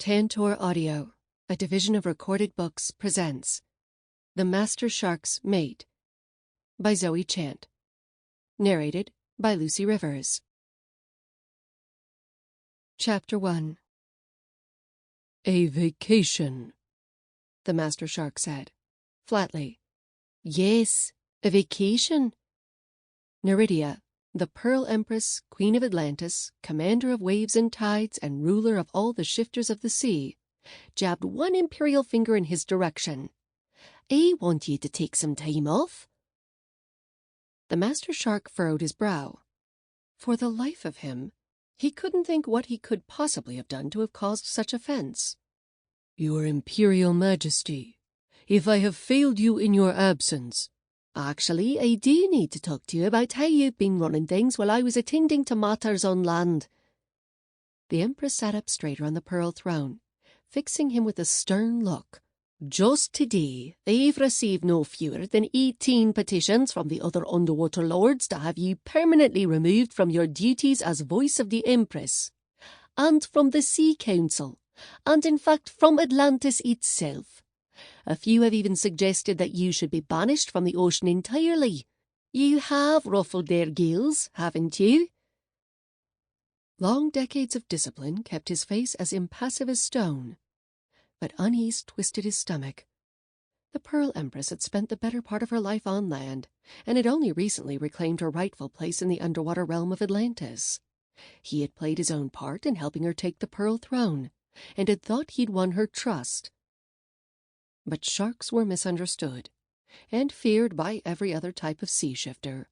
Tantor Audio, a division of Recorded Books, presents The Master Shark's Mate by Zoe Chant. Narrated by Lucy Rivers. Chapter 1. A vacation, the Master Shark said, flatly. Yes, a vacation. Neridia, the Pearl Empress, Queen of Atlantis, commander of waves and tides, and ruler of all the shifters of the sea, jabbed one imperial finger in his direction. I want you to take some time off. The Master Shark furrowed his brow. For the life of him, he couldn't think what he could possibly have done to have caused such offense. Your Imperial Majesty, if I have failed you in your absence... Actually, I do need to talk to you about how you've been running things while I was attending to matters on land. The Empress sat up straighter on the pearl throne, fixing him with a stern look. Just today, I've received no fewer than 18 petitions from the other underwater lords to have you permanently removed from your duties as voice of the Empress, and from the Sea Council, and in fact from Atlantis itself. A few have even suggested that you should be banished from the ocean entirely. You have ruffled their gills, haven't you? Long decades of discipline kept his face as impassive as stone, but unease twisted his stomach. The Pearl Empress had spent the better part of her life on land, and had only recently reclaimed her rightful place in the underwater realm of Atlantis. He had played his own part in helping her take the Pearl Throne, and had thought he'd won her trust. But sharks were misunderstood, and feared by every other type of sea shifter.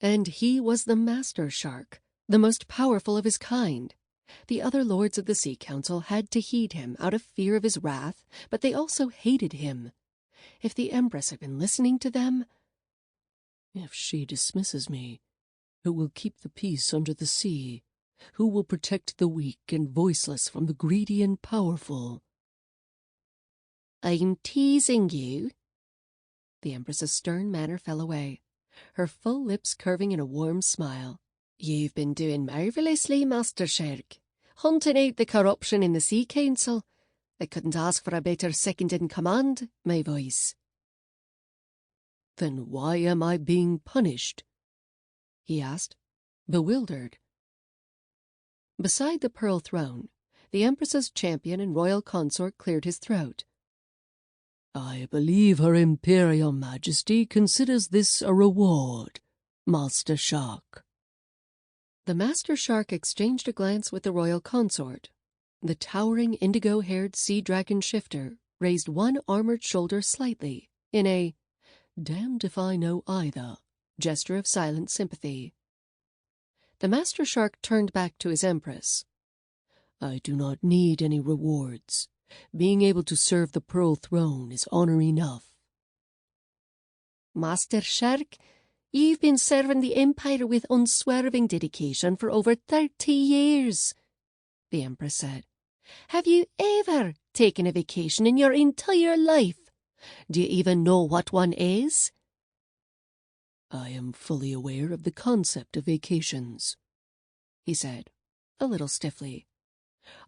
And he was the Master Shark, the most powerful of his kind. The other lords of the Sea Council had to heed him out of fear of his wrath, but they also hated him. If the Empress had been listening to them... If she dismisses me, who will keep the peace under the sea? Who will protect the weak and voiceless from the greedy and powerful? I'm teasing you. The Empress's stern manner fell away, her full lips curving in a warm smile. You've been doing marvellously, Master Shark, hunting out the corruption in the Sea Council. I couldn't ask for a better second-in-command, my voice. Then why am I being punished? He asked, bewildered. Beside the Pearl Throne, the Empress's champion and royal consort cleared his throat. I believe Her Imperial Majesty considers this a reward, Master Shark. The Master Shark exchanged a glance with the royal consort. The towering indigo-haired sea dragon shifter raised one armored shoulder slightly, in a "damned if I know either" gesture of silent sympathy. The Master Shark turned back to his Empress. I do not need any rewards. Being able to serve the Pearl Throne is honor enough. Master Shark, you've been serving the Empire with unswerving dedication for over 30 years, the Empress said. Have you ever taken a vacation in your entire life? Do you even know what one is? I am fully aware of the concept of vacations, he said, a little stiffly.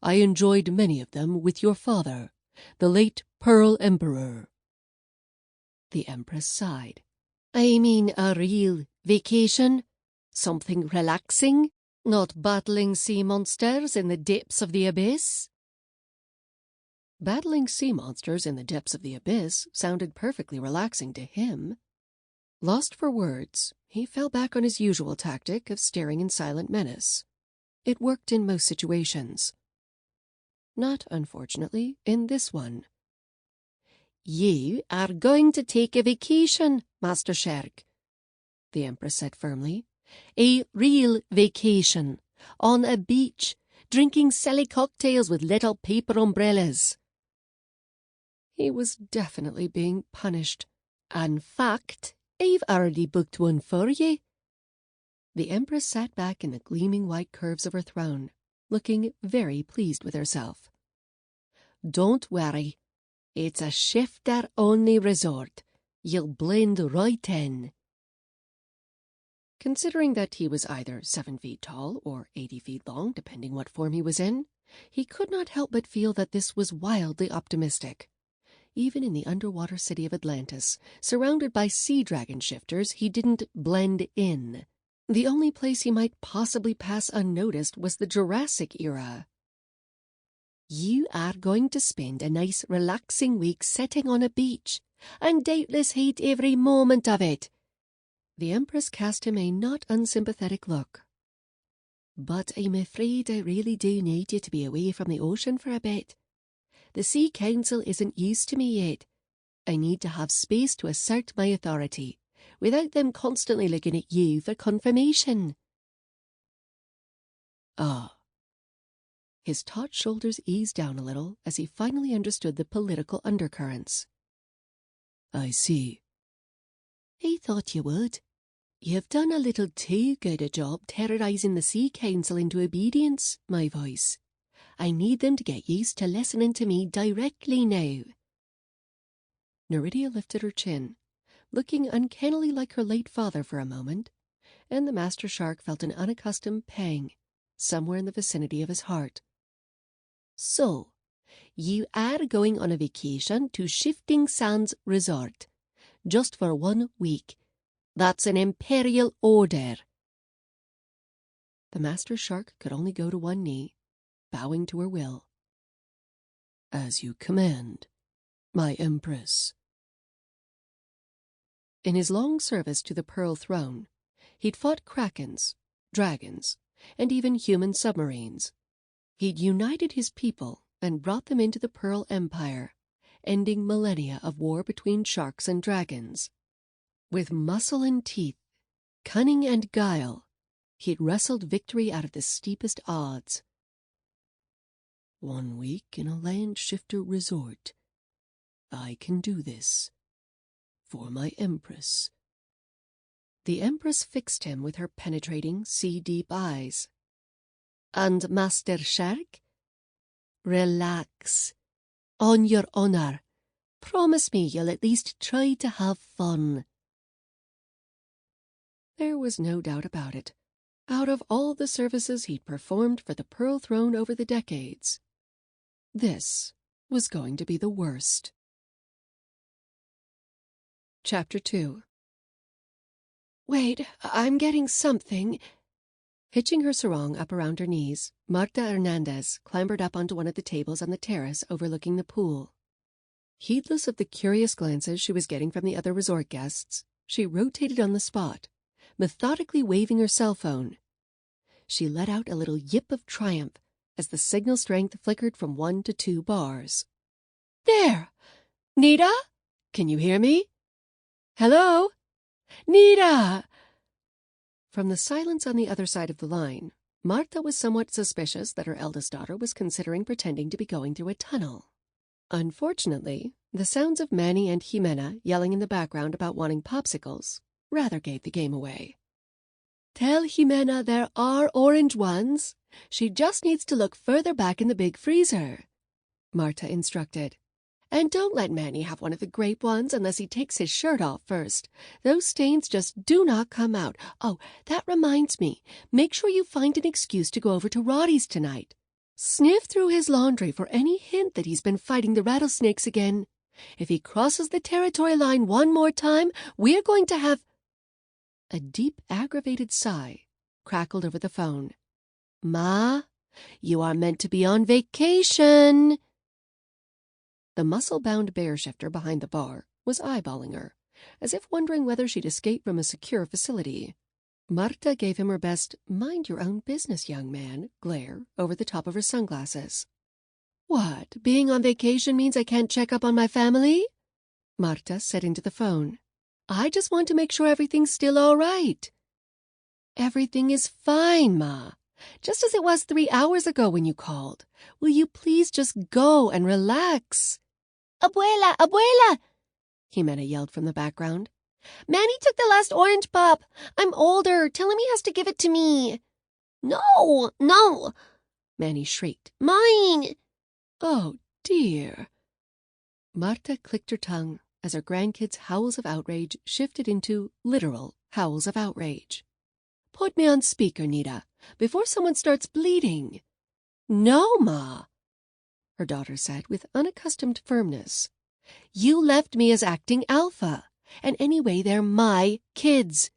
I enjoyed many of them with your father, the late Pearl Emperor. The Empress sighed. I mean a real vacation? Something relaxing? Not battling sea monsters in the depths of the abyss? Battling sea monsters in the depths of the abyss sounded perfectly relaxing to him. Lost for words, he fell back on his usual tactic of staring in silent menace. It worked in most situations. Not, unfortunately, in this one. You are going to take a vacation, Master Shark, the Empress said firmly. A real vacation, on a beach, drinking silly cocktails with little paper umbrellas. He was definitely being punished. In fact, I've already booked one for you. The Empress sat back in the gleaming white curves of her throne, looking very pleased with herself. Don't worry. It's a shifter-only resort. You'll blend right in. Considering that he was either 7 feet tall or 80 feet long, depending what form he was in, He could not help but feel that this was wildly optimistic. Even in the underwater city of Atlantis, surrounded by sea dragon shifters, he didn't blend in. The only place he might possibly pass unnoticed was the Jurassic era. "You are going to spend a nice relaxing week sitting on a beach, and doubtless hate every moment of it." The Empress cast him a not unsympathetic look. "But I'm afraid I really do need you to be away from the ocean for a bit. The Sea Council isn't used to me yet. I need to have space to assert my authority, without them constantly looking at you for confirmation." Ah. His taut shoulders eased down a little as he finally understood the political undercurrents. "I see." "I thought you would. You've done a little too good a job terrorizing the Sea Council into obedience, my voice. I need them to get used to listening to me directly now." Narrator lifted her chin, looking uncannily like her late father for a moment, and the master shark felt an unaccustomed pang somewhere in the vicinity of his heart. "So, you are going on a vacation to Shifting Sands Resort, just for 1 week. That's an imperial order." The master shark could only go to one knee, bowing to her will. "As you command, my Empress." In his long service to the Pearl Throne, he'd fought krakens, dragons, and even human submarines. He'd united his people and brought them into the Pearl Empire, ending millennia of war between sharks and dragons. With muscle and teeth, cunning and guile, he'd wrestled victory out of the steepest odds. 1 week in a land shifter resort. I can do this. For my Empress. The Empress fixed him with her penetrating, sea-deep eyes. "And Master Shark? Relax. On your honor, promise me you'll at least try to have fun." There was no doubt about it. Out of all the services he'd performed for the Pearl Throne over the decades, this was going to be the worst. Chapter 2. "Wait, I'm getting something." Hitching her sarong up around her knees, Martha Hernandez clambered up onto one of the tables on the terrace overlooking the pool. Heedless of the curious glances she was getting from the other resort guests, she rotated on the spot, methodically waving her cell phone. She let out a little yip of triumph as the signal strength flickered from 1 to 2 bars. "There! Nita? Can you hear me? Hello? Nita!" From the silence on the other side of the line, Martha was somewhat suspicious that her eldest daughter was considering pretending to be going through a tunnel. Unfortunately, the sounds of Manny and Jimena yelling in the background about wanting popsicles rather gave the game away. "Tell Jimena there are orange ones. She just needs to look further back in the big freezer," Martha instructed. "And don't let Manny have one of the grape ones unless he takes his shirt off first. Those stains just do not come out. Oh, that reminds me. Make sure you find an excuse to go over to Roddy's tonight. Sniff through his laundry for any hint that he's been fighting the rattlesnakes again. If he crosses the territory line one more time, we're going to have—" A deep, aggravated sigh crackled over the phone. "Ma, you are meant to be on vacation." The muscle-bound bear shifter behind the bar was eyeballing her, as if wondering whether she'd escaped from a secure facility. Marta gave him her best mind-your-own-business, young man glare over the top of her sunglasses. "What, being on vacation means I can't check up on my family?" Marta said into the phone. "I just want to make sure everything's still all right." "Everything is fine, Ma. Just as it was 3 hours ago when you called. Will you please just go and relax?" "Abuela, abuela!" Jimena yelled from the background. "Manny took the last orange pop. I'm older. Tell him he has to give it to me." "No, no!" Manny shrieked. "Mine!" "Oh, dear." Marta clicked her tongue as her grandkids' howls of outrage shifted into literal howls of outrage. "Put me on speaker, Nita, before someone starts bleeding." No, Ma, her daughter said with unaccustomed firmness. You left me as acting alpha, and anyway, they're my kids.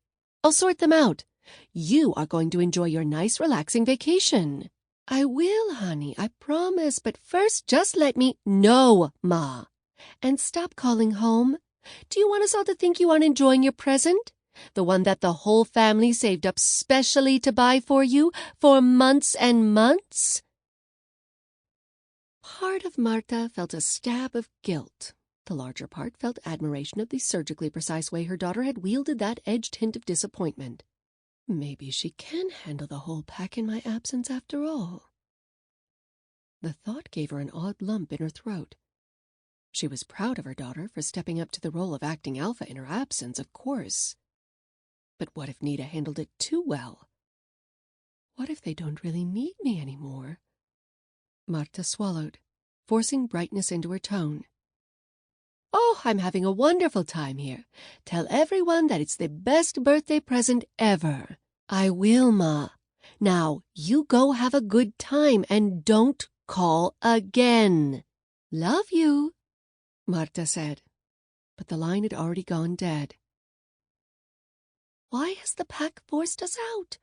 I'll sort them out. You are going to enjoy your nice, relaxing vacation. I will, honey, I promise, but first just let me— No, Ma. And stop calling home. Do you want us all to think you aren't enjoying your present? The one that the whole family saved up specially to buy for you for months and months? Part of Martha felt a stab of guilt. The larger part felt admiration of the surgically precise way her daughter had wielded that edged hint of disappointment. Maybe she can handle the whole pack in my absence after all. The thought gave her an odd lump in her throat. She was proud of her daughter for stepping up to the role of acting alpha in her absence, of course. But what if Nita handled it too well? What if they don't really need me anymore? Martha swallowed, forcing brightness into her tone. Oh, I'm having a wonderful time here. Tell everyone that it's the best birthday present ever. I will, Ma. Now, you go have a good time and don't call again. Love you, Martha said, but the line had already gone dead. Why has the pack forced us out?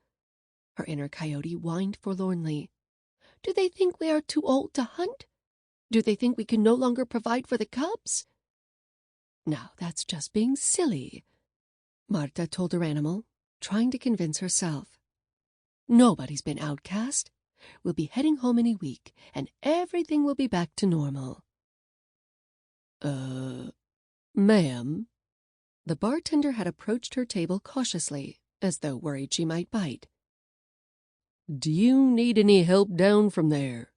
Her inner coyote whined forlornly. Do they think we are too old to hunt? Do they think we can no longer provide for the cubs? Now, that's just being silly, Martha told her animal, trying to convince herself. Nobody's been outcast. We'll be heading home in a week, and everything will be back to normal. Ma'am? The bartender had approached her table cautiously, as though worried she might bite. Do you need any help down from there?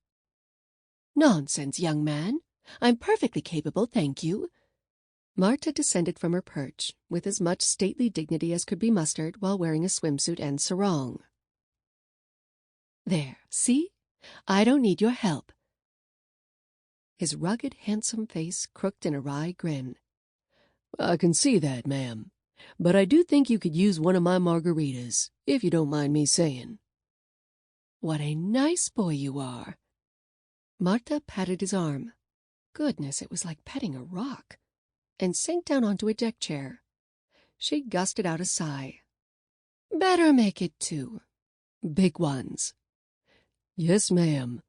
Nonsense, young man. I'm perfectly capable, thank you. Martha descended from her perch, with as much stately dignity as could be mustered while wearing a swimsuit and sarong. There, see? I don't need your help. His rugged, handsome face crooked in a wry grin. I can see that, ma'am. But I do think you could use one of my margaritas, if you don't mind me saying. What a nice boy you are. Martha patted his arm. Goodness, it was like petting a rock. And sank down onto a deck chair. She gusted out a sigh. Better make it 2. Big ones. Yes, ma'am.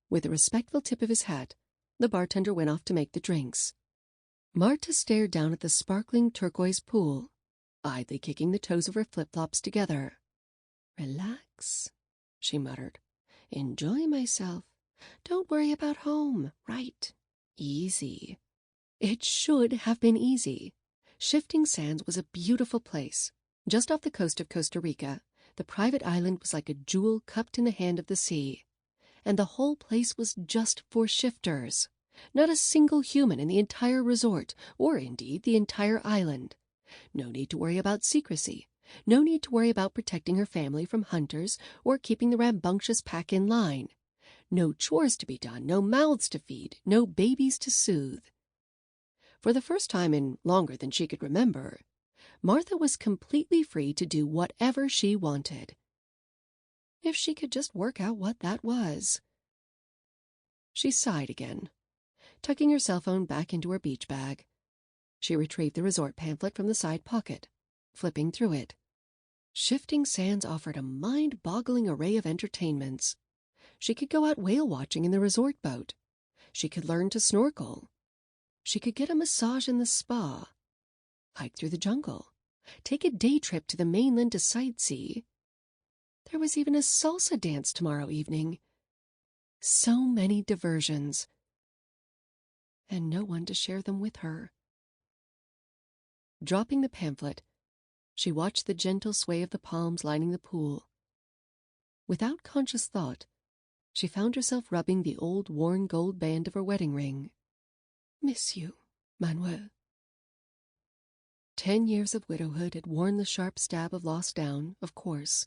With a respectful tip of his hat, the bartender went off to make the drinks. Martha stared down at the sparkling turquoise pool, idly kicking the toes of her flip-flops together. Relax, she muttered. Enjoy myself. Don't worry about home. Right. Easy. It should have been easy. Shifting Sands was a beautiful place. Just off the coast of Costa Rica, the private island was like a jewel cupped in the hand of the sea. And the whole place was just for shifters. Not a single human in the entire resort, or indeed the entire island. No need to worry about secrecy. No need to worry about protecting her family from hunters or keeping the rambunctious pack in line. No chores to be done, no mouths to feed, no babies to soothe. For the first time in longer than she could remember, Martha was completely free to do whatever she wanted. If she could just work out what that was. She sighed again, tucking her cell phone back into her beach bag. She retrieved the resort pamphlet from the side pocket, flipping through it. Shifting Sands offered a mind-boggling array of entertainments. She could go out whale-watching in the resort boat. She could learn to snorkel. She could get a massage in the spa, hike through the jungle, take a day trip to the mainland to sightsee. There was even a salsa dance tomorrow evening. So many diversions. And no one to share them with her. Dropping the pamphlet, she watched the gentle sway of the palms lining the pool. Without conscious thought, she found herself rubbing the old worn gold band of her wedding ring. Miss you, Manuel. 10 years of widowhood had worn the sharp stab of loss down, of course,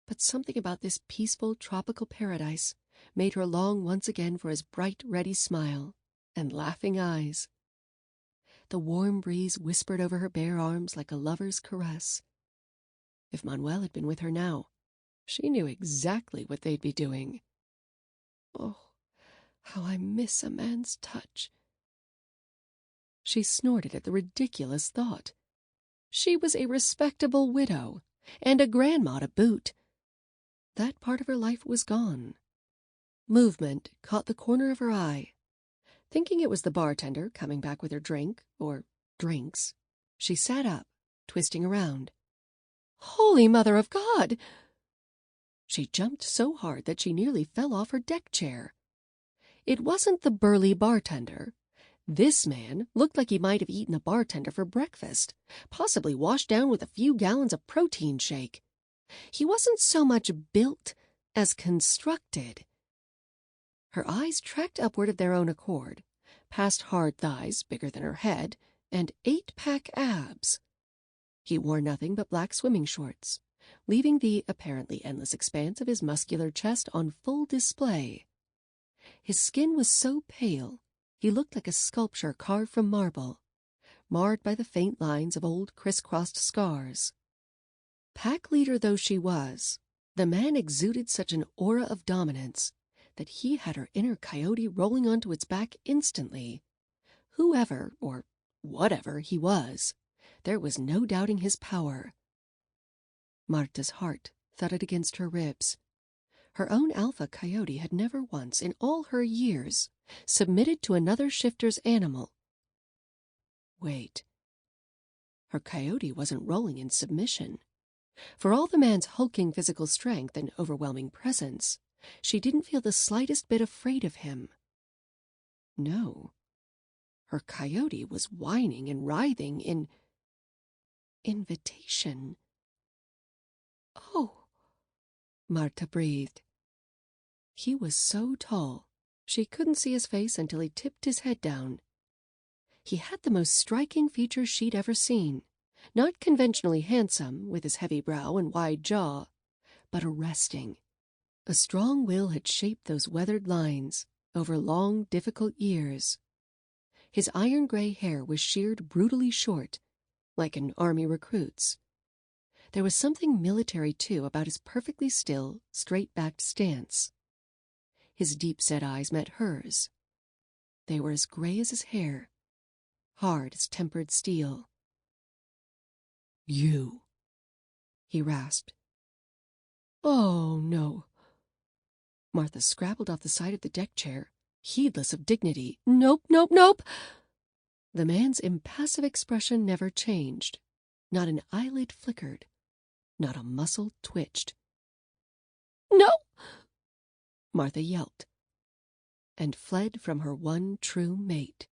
but something about this peaceful tropical paradise made her long once again for his bright, ready smile and laughing eyes. The warm breeze whispered over her bare arms like a lover's caress. If Manuel had been with her now, she knew exactly what they'd be doing. How I miss a man's touch. She snorted at the ridiculous thought. She was a respectable widow, and a grandma to boot. That part of her life was gone. Movement caught the corner of her eye. Thinking it was the bartender coming back with her drink, or drinks, she sat up, twisting around. Holy Mother of God! She jumped so hard that she nearly fell off her deck chair. It wasn't the burly bartender. This man looked like he might have eaten a bartender for breakfast, possibly washed down with a few gallons of protein shake. He wasn't so much built as constructed. Her eyes tracked upward of their own accord, past hard thighs bigger than her head, and 8-pack abs. He wore nothing but black swimming shorts, leaving the apparently endless expanse of his muscular chest on full display. His skin was so pale, he looked like a sculpture carved from marble, marred by the faint lines of old crisscrossed scars. Pack leader though she was, the man exuded such an aura of dominance that he had her inner coyote rolling onto its back instantly. Whoever, or whatever he was, there was no doubting his power. Martha's heart thudded against her ribs. Her own alpha coyote had never once, in all her years, submitted to another shifter's animal. Wait. Her coyote wasn't rolling in submission. For all the man's hulking physical strength and overwhelming presence, she didn't feel the slightest bit afraid of him. No. Her coyote was whining and writhing in invitation. Oh, Martha breathed. He was so tall, she couldn't see his face until he tipped his head down. He had the most striking features she'd ever seen, not conventionally handsome, with his heavy brow and wide jaw, but arresting. A strong will had shaped those weathered lines over long, difficult years. His iron-gray hair was sheared brutally short, like an army recruit's. There was something military, too, about his perfectly still, straight-backed stance. His deep-set eyes met hers. They were as gray as his hair, hard as tempered steel. "You," he rasped. "Oh, no." Martha scrabbled off the side of the deck chair, heedless of dignity. "Nope, nope, nope!" The man's impassive expression never changed. Not an eyelid flickered. Not a muscle twitched. "No!" Martha yelped, and fled from her one true mate.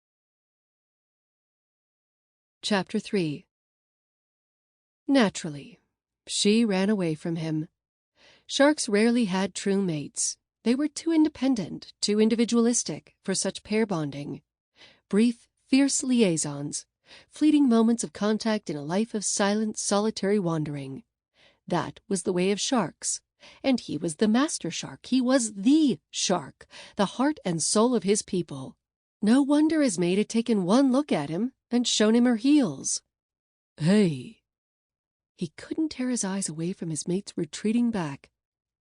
Chapter 3. Naturally, she ran away from him. Sharks rarely had true mates. They were too independent, too individualistic for such pair bonding. Brief, fierce liaisons, fleeting moments of contact in a life of silent, solitary wandering. That was the way of sharks, and he was the master shark. He was the shark, the heart and soul of his people. No wonder his mate had taken one look at him and shown him her heels. "Hey!" He couldn't tear his eyes away from his mate's retreating back.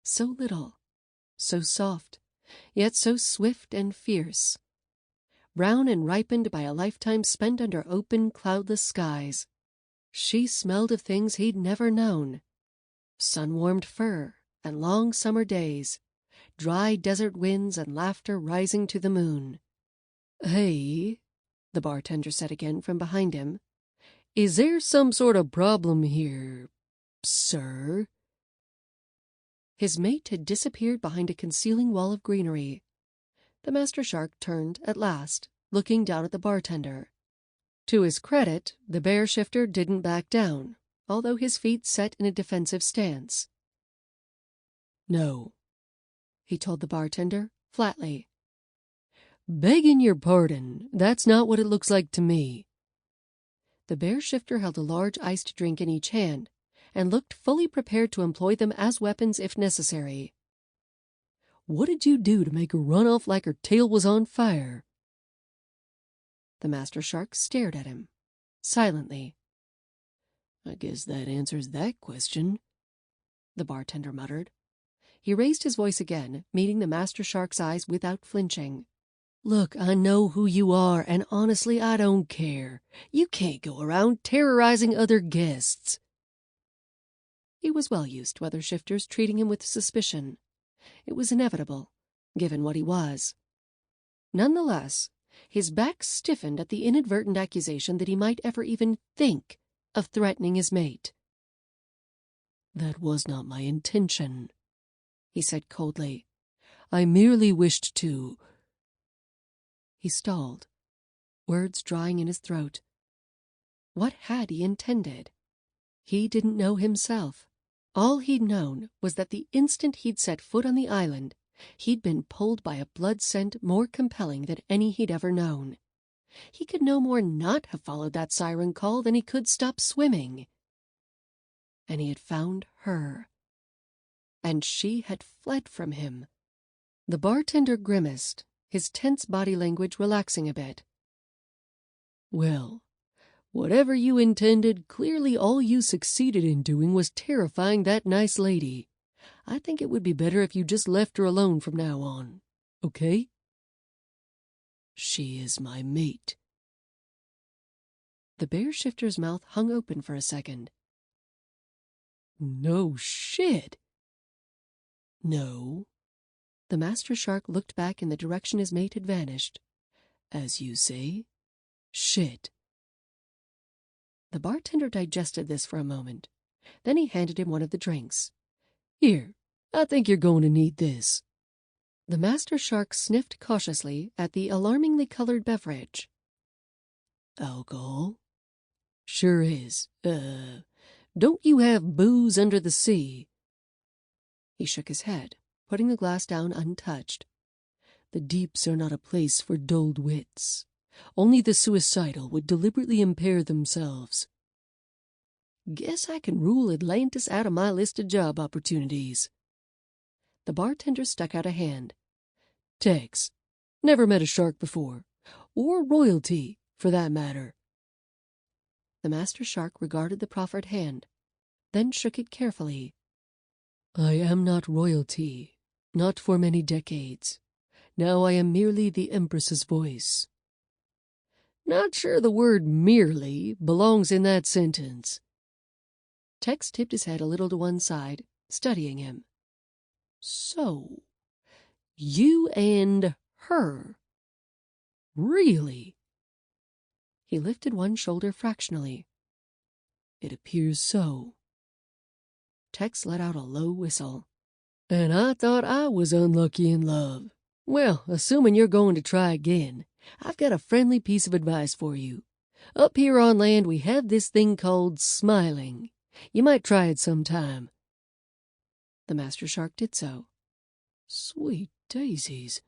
So little, so soft, yet so swift and fierce. Brown and ripened by a lifetime spent under open, cloudless skies. She smelled of things he'd never known. Sun-warmed fur and long summer days, dry desert winds and laughter rising to the moon. "Hey," the bartender said again from behind him. "Is there some sort of problem here, sir?" His mate had disappeared behind a concealing wall of greenery. The master shark turned at last, looking down at the bartender. To his credit, the bear shifter didn't back down, although his feet set in a defensive stance. "No," he told the bartender, flatly. "Begging your pardon, that's not what it looks like to me." The bear shifter held a large iced drink in each hand, and looked fully prepared to employ them as weapons if necessary. "What did you do to make her run off like her tail was on fire?" The master shark stared at him, silently. "I guess that answers that question," the bartender muttered. He raised his voice again, meeting the Master Shark's eyes without flinching. "Look, I know who you are, and honestly, I don't care. You can't go around terrorizing other guests." He was well used to other shifters treating him with suspicion. It was inevitable, given what he was. Nonetheless, his back stiffened at the inadvertent accusation that he might ever even think of threatening his mate. "That was not my intention," he said coldly. "I merely wished to—" He stalled, words drying in his throat. What had he intended? He didn't know himself. All he'd known was that the instant he'd set foot on the island, he'd been pulled by a blood scent more compelling than any he'd ever known. He could no more not have followed that siren call than he could stop swimming. And he had found her. And she had fled from him. The bartender grimaced, his tense body language relaxing a bit. "Well, whatever you intended, clearly all you succeeded in doing was terrifying that nice lady. I think it would be better if you just left her alone from now on, okay? She is my mate." The bear shifter's mouth hung open for a second. "No shit." "No." The Master Shark looked back in the direction his mate had vanished. "As you say, shit." The bartender digested this for a moment. Then he handed him one of the drinks. "Here, I think you're going to need this." The Master Shark sniffed cautiously at the alarmingly colored beverage. "Alcohol?" "Sure is. Don't you have booze under the sea?" He shook his head, putting the glass down untouched. "The deeps are not a place for dulled wits. Only the suicidal would deliberately impair themselves." "Guess I can rule Atlantis out of my list of job opportunities." The bartender stuck out a hand. "Tex, never met a shark before. Or royalty, for that matter." The Master Shark regarded the proffered hand, then shook it carefully. "I am not royalty, not for many decades. Now I am merely the Empress's voice." "Not sure the word merely belongs in that sentence." Tex tipped his head a little to one side, studying him. "So, you and her? Really?" He lifted one shoulder fractionally. "It appears so." Tex let out a low whistle. "And I thought I was unlucky in love. Well, assuming you're going to try again, I've got a friendly piece of advice for you. Up here on land we have this thing called smiling. You might try it sometime." The Master Shark did so. "Sweet daisies,"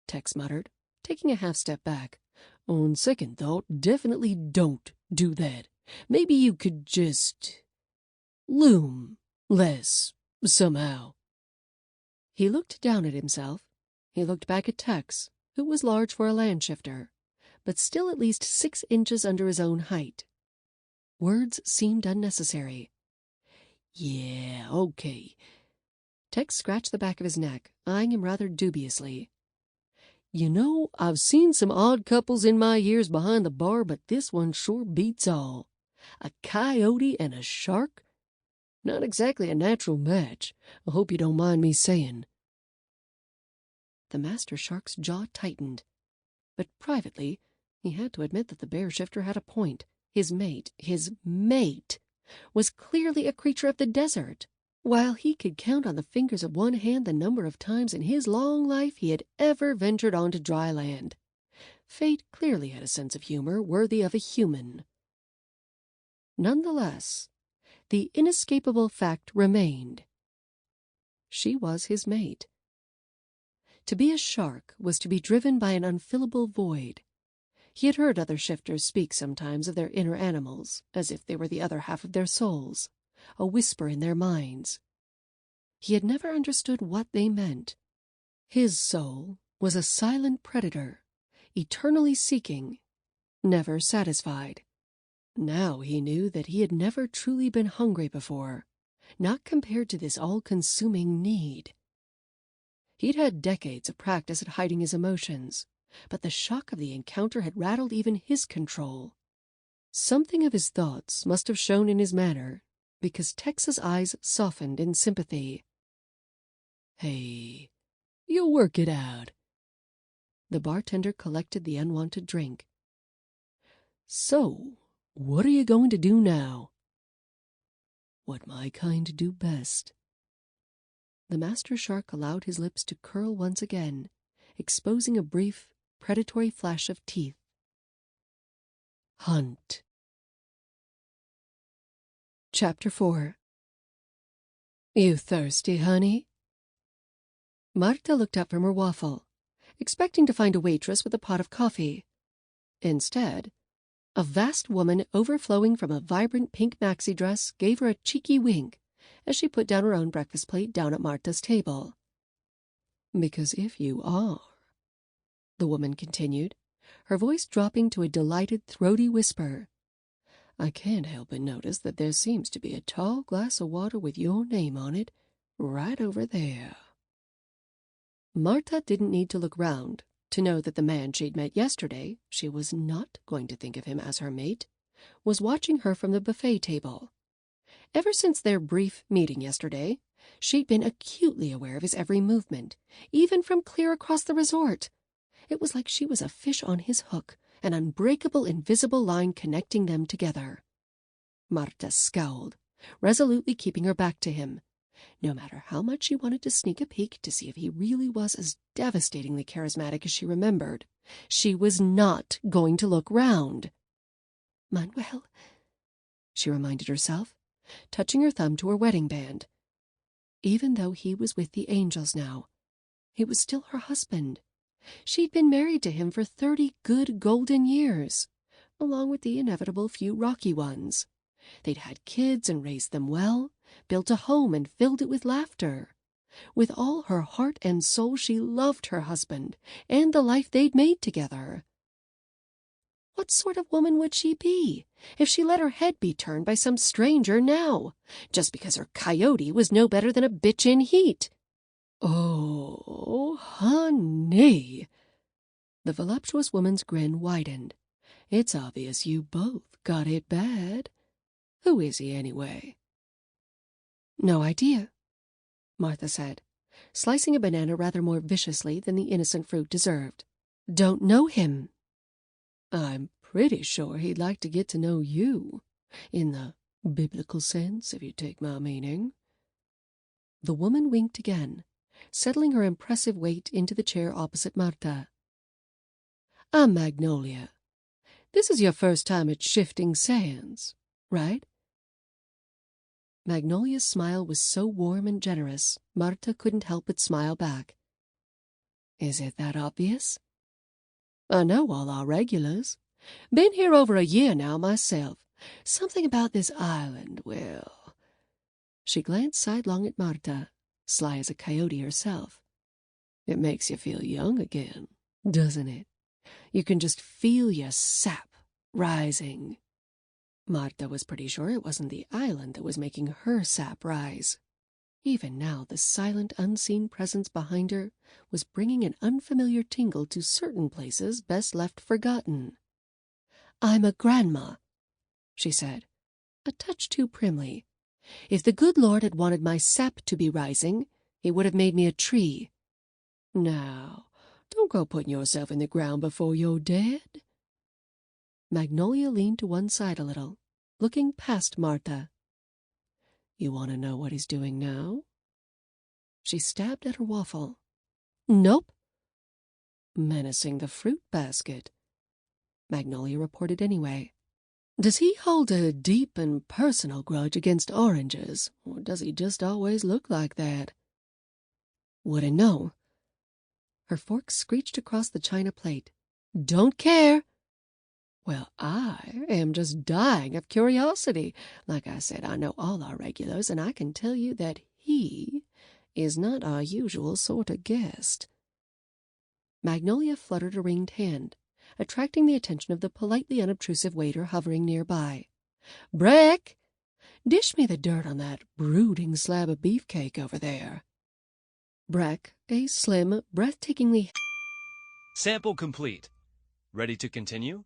Tex muttered, taking a half step back. "On second thought, definitely don't do that. Maybe you could just loom less, somehow." He looked down at himself. He looked back at Tex, who was large for a land shifter, but still at least 6 inches under his own height. Words seemed unnecessary. "Yeah, okay." Tex scratched the back of his neck, eyeing him rather dubiously. "You know, I've seen some odd couples in my years behind the bar, but this one sure beats all. A coyote and a shark? Not exactly a natural match. I hope you don't mind me saying." The Master Shark's jaw tightened. But privately, he had to admit that the bear shifter had a point. His mate, was clearly a creature of the desert, while he could count on the fingers of one hand the number of times in his long life he had ever ventured onto dry land. Fate clearly had a sense of humor worthy of a human. Nonetheless, the inescapable fact remained. She was his mate. To be a shark was to be driven by an unfillable void. He had heard other shifters speak sometimes of their inner animals, as if they were the other half of their souls, a whisper in their minds. He had never understood what they meant. His soul was a silent predator, eternally seeking, never satisfied. Now he knew that he had never truly been hungry before, not compared to this all-consuming need. He'd had decades of practice at hiding his emotions, but the shock of the encounter had rattled even his control. Something of his thoughts must have shown in his manner, because Tex's eyes softened in sympathy. "Hey, you'll work it out." The bartender collected the unwanted drink. "So, what are you going to do now?" "What my kind do best." The master shark allowed his lips to curl once again, exposing a brief, predatory flash of teeth. "Hunt." Chapter 4. "You thirsty, honey?" Martha looked up from her waffle, expecting to find a waitress with a pot of coffee. Instead, a vast woman overflowing from a vibrant pink maxi dress gave her a cheeky wink as she put down her own breakfast plate down at Martha's table. "Because if you are," the woman continued, her voice dropping to a delighted, throaty whisper, "I can't help but notice that there seems to be a tall glass of water with your name on it right over there." Martha didn't need to look round to know that the man she'd met yesterday, she was not going to think of him as her mate, was watching her from the buffet table. Ever since their brief meeting yesterday, she'd been acutely aware of his every movement, even from clear across the resort. It was like she was a fish on his hook, an unbreakable invisible line connecting them together. Martha scowled, resolutely keeping her back to him. No matter how much she wanted to sneak a peek to see if he really was as devastatingly charismatic as she remembered, she was not going to look round. "Manuel," she reminded herself, touching her thumb to her wedding band. Even though he was with the angels now, he was still her husband. She'd been married to him for 30 good golden years, along with the inevitable few rocky ones. They'd had kids and raised them well, built a home and filled it with laughter. With all her heart and soul she loved her husband and the life they'd made together. What sort of woman would she be if she let her head be turned by some stranger now, just because her Coyote was no better than a bitch in heat? "Oh, honey!" The voluptuous woman's grin widened. "It's obvious you both got it bad. Who is he, anyway?" "No idea," Martha said, slicing a banana rather more viciously than the innocent fruit deserved. "Don't know him." "I'm pretty sure he'd like to get to know you, in the biblical sense, if you take my meaning." The woman winked again, settling her impressive weight into the chair opposite Martha. "I'm Magnolia. This is your first time at Shifting Sands, right?" Magnolia's smile was so warm and generous, Martha couldn't help but smile back. "Is it that obvious?" "I know all our regulars. Been here over a year now myself. Something about this island, well—" She glanced sidelong at Martha, sly as a coyote herself. "It makes you feel young again, doesn't it? You can just feel your sap rising." Martha was pretty sure it wasn't the island that was making her sap rise. Even now, the silent, unseen presence behind her was bringing an unfamiliar tingle to certain places best left forgotten. "I'm a grandma," she said, a touch too primly. "If the good Lord had wanted my sap to be rising, he would have made me a tree. Now, don't go putting yourself in the ground before you're dead." Magnolia leaned to one side a little, looking past Martha. "You want to know what he's doing now?" She stabbed at her waffle. "Nope." "Menacing the fruit basket," Magnolia reported anyway. "Does he hold a deep and personal grudge against oranges, or does he just always look like that?" "Wouldn't know." Her fork screeched across the china plate. "Don't care." "Well, I am just dying of curiosity. Like I said, I know all our regulars, and I can tell you that he is not our usual sort of guest." Magnolia fluttered a ringed hand, attracting the attention of the politely unobtrusive waiter hovering nearby. "Breck! Dish me the dirt on that brooding slab of beefcake over there. Breck, a slim, breathtakingly... Sample complete. Ready to continue?